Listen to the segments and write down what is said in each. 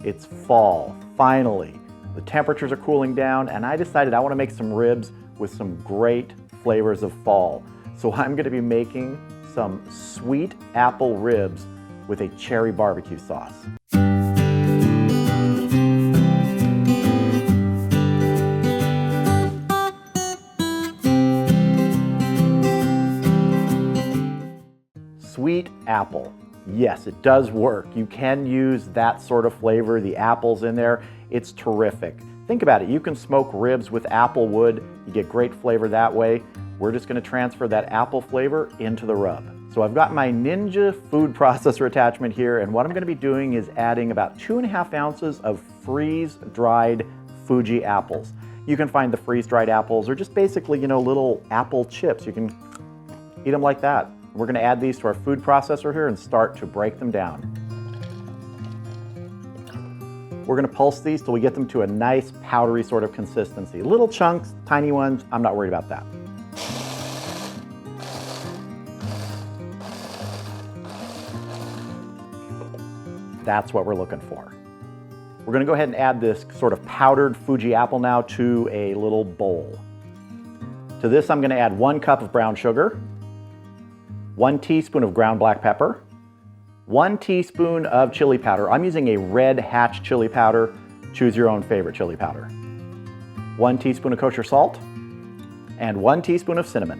It's fall, finally. The temperatures are cooling down and I decided I want to make some ribs with some great flavors of fall. So I'm going to be making some sweet apple ribs with a cherry barbecue sauce. Sweet apple. Yes, it does work. You can use that sort of flavor, the apples in there. It's terrific. Think about it. You can smoke ribs with apple wood. You get great flavor that way. We're just going to transfer that apple flavor into the rub. So I've got my Ninja food processor attachment here, and what I'm going to be doing is adding about 2.5 ounces of freeze-dried Fuji apples. You can find the freeze-dried apples or just basically, little apple chips. You can eat them like that. We're going to add these to our food processor here and start to break them down. We're going to pulse these till we get them to a nice powdery sort of consistency. Little chunks, tiny ones, I'm not worried about that. That's what we're looking for. We're going to go ahead and add this sort of powdered Fuji apple now to a little bowl. To this I'm going to add 1 cup of brown sugar, 1 teaspoon of ground black pepper, 1 teaspoon of chili powder. I'm using a red Hatch chili powder. Choose your own favorite chili powder. 1 teaspoon of kosher salt, and 1 teaspoon of cinnamon.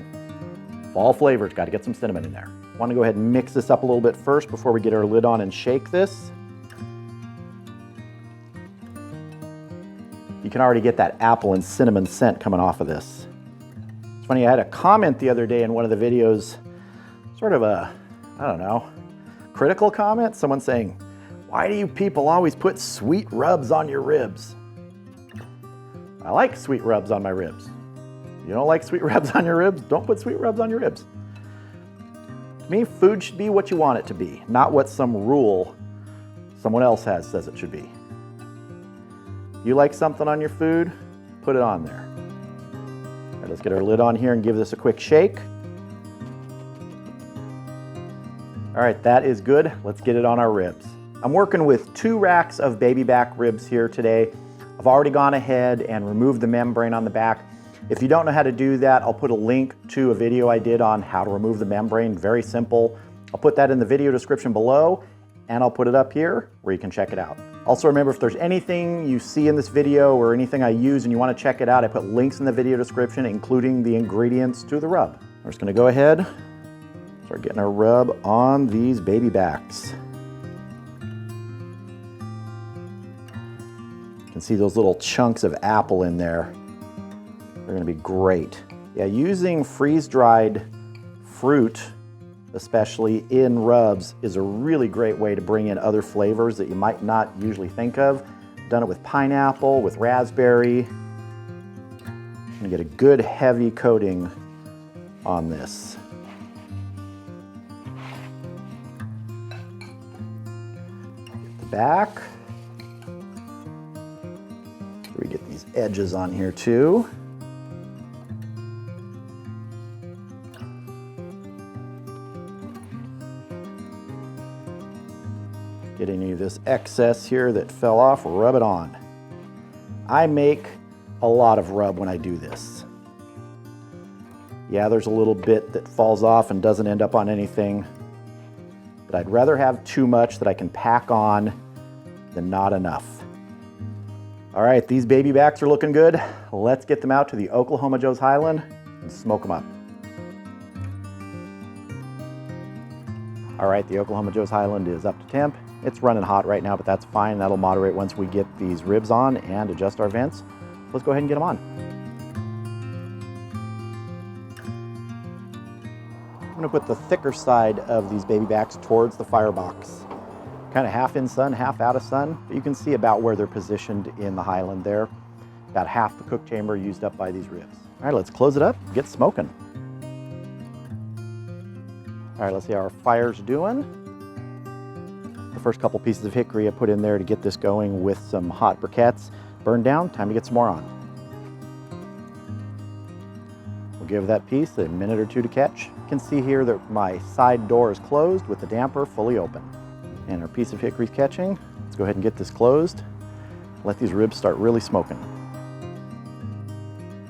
Fall flavors, got to get some cinnamon in there. I want to go ahead and mix this up a little bit first before we get our lid on and shake this. You can already get that apple and cinnamon scent coming off of this. It's funny, I had a comment the other day in one of the videos, sort of a, critical comment. Someone saying, why do you people always put sweet rubs on your ribs? I like sweet rubs on my ribs. You don't like sweet rubs on your ribs? Don't put sweet rubs on your ribs. To me, food should be what you want it to be, not what some rule someone else says it should be. If you like something on your food, put it on there. All right, let's get our lid on here and give this a quick shake. All right, that is good. Let's get it on our ribs. I'm working with 2 racks of baby back ribs here today. I've already gone ahead and removed the membrane on the back. If you don't know how to do that, I'll put a link to a video I did on how to remove the membrane. Very simple. I'll put that in the video description below, and I'll put it up here where you can check it out. Also remember, if there's anything you see in this video or anything I use and you want to check it out, I put links in the video description, including the ingredients to the rub. We're just going to go ahead, start getting our rub on these baby backs. You can see those little chunks of apple in there. They're going to be great. Yeah, using freeze-dried fruit, especially in rubs, is a really great way to bring in other flavors that you might not usually think of. I've done it with pineapple, with raspberry. You get a good heavy coating on this. Get the back. We get these edges on here too. Get any of this excess here that fell off, rub it on. I make a lot of rub when I do this. Yeah, there's a little bit that falls off and doesn't end up on anything, but I'd rather have too much that I can pack on than not enough. All right, these baby backs are looking good. Let's get them out to the Oklahoma Joe's Highland and smoke them up. All right, the Oklahoma Joe's Highland is up to temp. It's running hot right now, but that's fine. That'll moderate once we get these ribs on and adjust our vents. Let's go ahead and get them on. I'm gonna put the thicker side of these baby backs towards the firebox. Kind of half in sun, half out of sun, but you can see about where they're positioned in the Highland there. About half the cook chamber used up by these ribs. All right, let's close it up, get smoking. All right, let's see how our fire's doing. The first couple pieces of hickory I put in there to get this going with some hot briquettes. Burned down, time to get some more on. We'll give that piece a minute or two to catch. You can see here that my side door is closed with the damper fully open. And our piece of hickory's catching. Let's Let's go ahead and get this closed. Let these ribs start really smoking.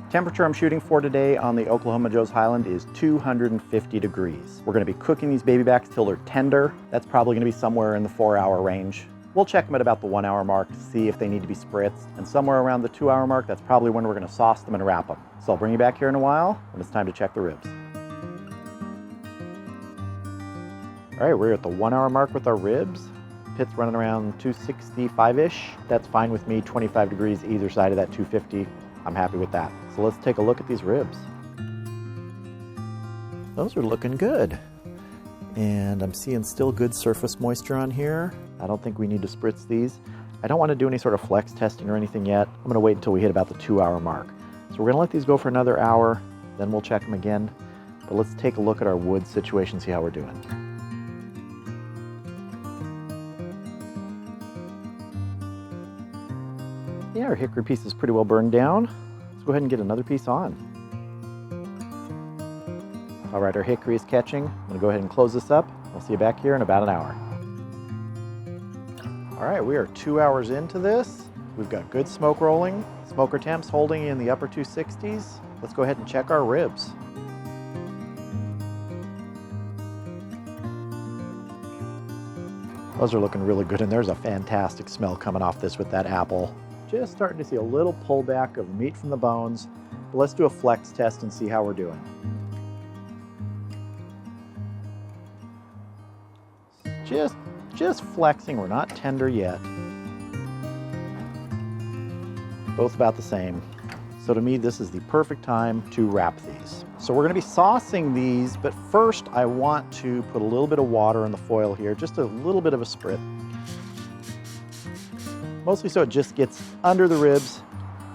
Temperature I'm shooting for today on the Oklahoma Joe's Highland is 250 degrees. We're gonna be cooking these baby backs till they're tender. That's probably gonna be somewhere in the 4-hour range. We'll check them at about the 1-hour mark to see if they need to be spritzed. And somewhere around the 2-hour mark, that's probably when we're gonna sauce them and wrap them. So I'll bring you back here in a while when it's time to check the ribs. All right, we're at the 1-hour mark with our ribs. Pit's running around 265-ish. That's fine with me, 25 degrees either side of that 250. I'm happy with that. So let's take a look at these ribs. Those are looking good. And I'm seeing still good surface moisture on here. I don't think we need to spritz these. I don't want to do any sort of flex testing or anything yet. I'm gonna wait until we hit about the 2-hour mark. So we're gonna let these go for another hour, then we'll check them again. But let's take a look at our wood situation, see how we're doing. Yeah, our hickory piece is pretty well burned down. Let's go ahead and get another piece on. All right, our hickory is catching. I'm gonna go ahead and close this up. I'll see you back here in about an hour. All right, we are 2 hours into this. We've got good smoke rolling. Smoker temps holding in the upper 260s. Let's go ahead and check our ribs. Those are looking really good, and there's a fantastic smell coming off this with that apple. Just starting to see a little pullback of meat from the bones. But let's do a flex test and see how we're doing. Just flexing, we're not tender yet. Both about the same. So to me, this is the perfect time to wrap these. So we're gonna be saucing these, but first I want to put a little bit of water in the foil here, just a little bit of a spritz. Mostly so it just gets under the ribs,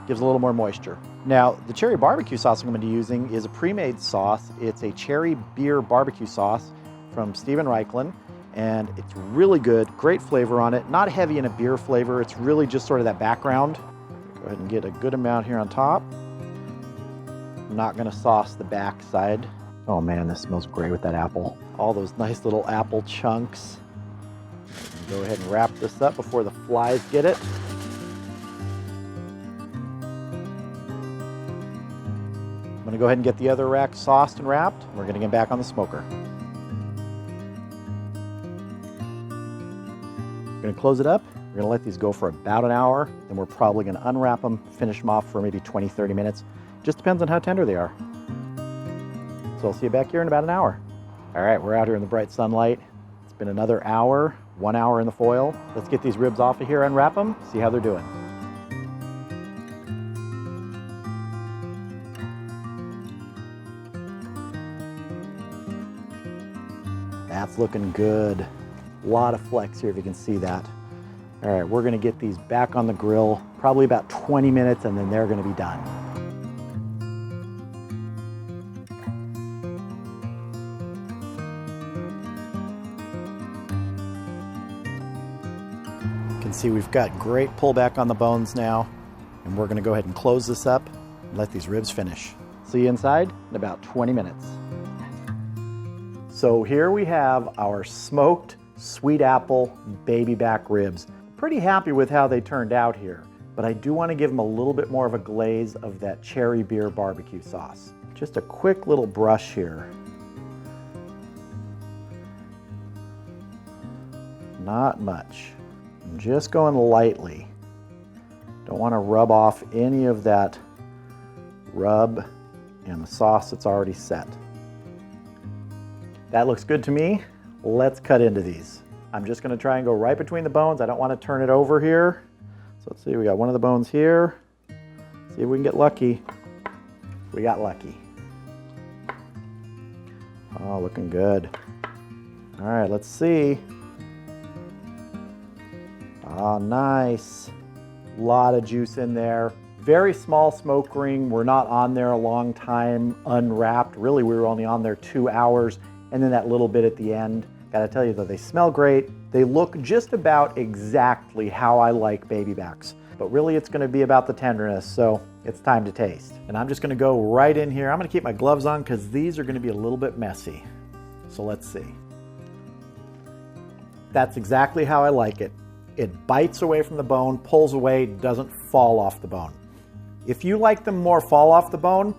gives a little more moisture. Now, the cherry barbecue sauce I'm gonna be using is a pre-made sauce. It's a cherry beer barbecue sauce from Stephen Reichland, and it's really good, great flavor on it, not heavy in a beer flavor, it's really just sort of that background. Go ahead and get a good amount here on top. I'm not gonna sauce the back side. Oh man, this smells great with that apple. All those nice little apple chunks. Go ahead and wrap this up before the flies get it. I'm gonna go ahead and get the other rack sauced and wrapped. We're gonna get back on the smoker. We're gonna close it up. We're gonna let these go for about an hour, then we're probably gonna unwrap them, finish them off for maybe 20, 30 minutes. Just depends on how tender they are. So I'll see you back here in about an hour. All right, we're out here in the bright sunlight. It's been another hour, 1 hour in the foil. Let's get these ribs off of here, unwrap them, see how they're doing. That's looking good. A lot of flex here if you can see that. All right, we're gonna get these back on the grill, probably about 20 minutes, and then they're gonna be done. You can see we've got great pullback on the bones now, and we're gonna go ahead and close this up and let these ribs finish. See you inside in about 20 minutes. So here we have our smoked sweet apple baby back ribs. Pretty happy with how they turned out here, but I do want to give them a little bit more of a glaze of that cherry beer barbecue sauce. Just a quick little brush here. Not much. I'm just going lightly. Don't want to rub off any of that rub and the sauce that's already set. That looks good to me. Let's cut into these. I'm just gonna try and go right between the bones. I don't wanna turn it over here. So let's see, we got one of the bones here. See if we can get lucky. We got lucky. Oh, looking good. All right, let's see. Oh, nice. A lot of juice in there. Very small smoke ring. We're not on there a long time unwrapped. Really, we were only on there 2 hours. And then that little bit at the end. Gotta tell you though, they smell great. They look just about exactly how I like baby backs. But really it's gonna be about the tenderness, so it's time to taste. And I'm just gonna go right in here. I'm gonna keep my gloves on because these are gonna be a little bit messy. So let's see. That's exactly how I like it. It bites away from the bone, pulls away, doesn't fall off the bone. If you like them more fall off the bone,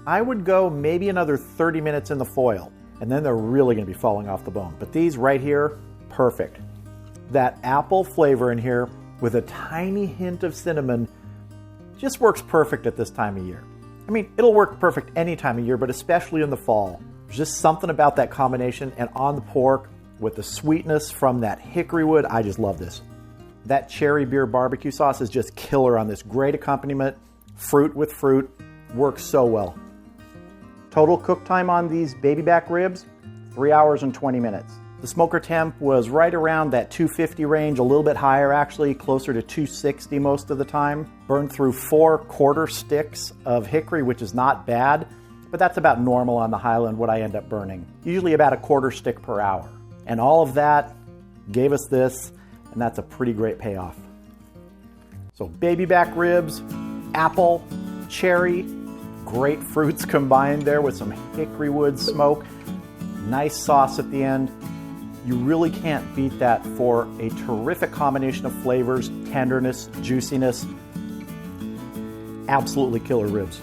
I would go maybe another 30 minutes in the foil, and then they're really gonna be falling off the bone. But these right here, perfect. That apple flavor in here with a tiny hint of cinnamon just works perfect at this time of year. I mean, it'll work perfect any time of year, but especially in the fall. There's just something about that combination, and on the pork with the sweetness from that hickory wood, I just love this. That cherry BBQ sauce is just killer on this. Great accompaniment, fruit with fruit, works so well. Total cook time on these baby back ribs, 3 hours and 20 minutes. The smoker temp was right around that 250 range, a little bit higher actually, closer to 260 most of the time. Burned through 4 quarter sticks of hickory, which is not bad, but that's about normal on the Highland, what I end up burning. Usually about a quarter stick per hour. And all of that gave us this, and that's a pretty great payoff. So baby back ribs, apple, cherry, great fruits combined there with some hickory wood smoke, nice sauce at the end. You really can't beat that for a terrific combination of flavors, tenderness, juiciness. Absolutely killer ribs.